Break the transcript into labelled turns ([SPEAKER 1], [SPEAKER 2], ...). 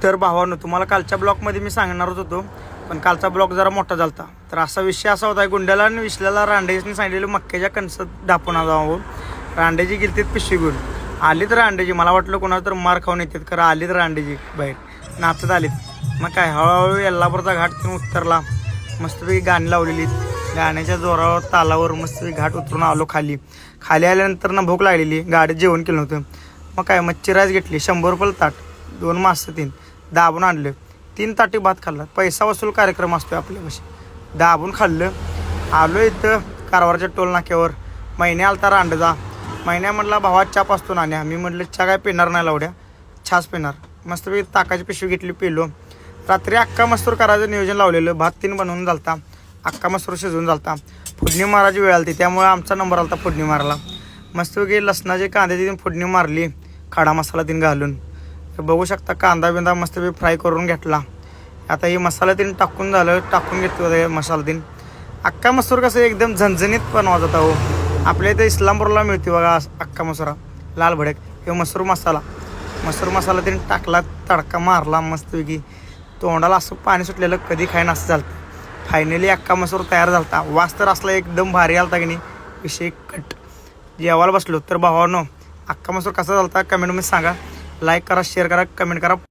[SPEAKER 1] तर भावानं तुम्हाला कालच्या ब्लॉगमध्ये मी सांगणारच होतो, पण कालचा ब्लॉग जरा मोठा झाला. तर असा विषय असा होता, गुंड्याला आणि विश्ल्याला रांडेजीने सांगितलेलं मक्क्याच्या कणसं दापून जावं. रांडेजी गेली तिथे पिशवी घेऊन आली. तर रांडेजी मला वाटलं कोणाला तर मार खाऊन येतात, खरं आली तर रांडेजी बाहेर नाचत आलीत. मग काय हळूहळू यल्लापूरचा घाट तिथून उतरला. मस्तपैकी गाणी लावलेली, गाण्याच्या जोरावर तालावर मस्तपैकी घाट उतरून आलो खाली. खाली आल्यानंतर ना भूक लागलेली, गाडीत जेवण केलं होतं. मग काय मच्छी राईस घेतली, 100 रुपयाला ताट, 2 मासे 3 दाबून आणलं, 3 ताटी भात खाल्ला. पैसा वसूल कार्यक्रम असतो आपल्यापाशी. दाबून खाल्लं. आलो इथं कारवारच्या टोल नाक्यावर. महिन्या आलता रांडजा. महिन्या म्हटला भावा चहा असतो नाण्या. मी म्हटलं चहा काय पिणार नाही लावड्या, छास पिणार. मस्तपैकी ताकाची पिशवी घेतली, पिलो. रात्री अक्का मसूर करायचं नियोजन लावलेलं. भात 3 बनवून झालता, अक्का मसूर शिजवून झालता. फोडणी मारायची वेळ आली, त्यामुळे आमचा नंबर आला फोडणी मारायला. मस्तपैकी लसणाची कांद्याची फोडणी मारली, खडा मसाला 3 घालून. तर बघू शकता कांदा बिंदा मस्तपैकी फ्राय करून घेतला. आता ही मसाला 3 टाकून झालं, टाकून घेतलं मसाला 3. अक्का मसूर कसं एकदम झणझणीत बनवत होता हो. आपल्या इथे इस्लामपूरला मिळते बघा अक्का मसुरा, लाल भडक. हे मसूर मसाला 3 टाकला, तडका मारला मस्तपैकी. तोंडाला असं पाणी सुटलेलं कधी खायनं असं झालं. फायनली अक्का मसूर तयार झाला. वास तर असला एकदम भारी आलता की नाही, विषय कट. जेवायला बसलो. तर भावानो अक्का मसूर कसा झाला कमेंटमध्ये सांगा. लाईक करा, शेअर करा, कमेंट करा.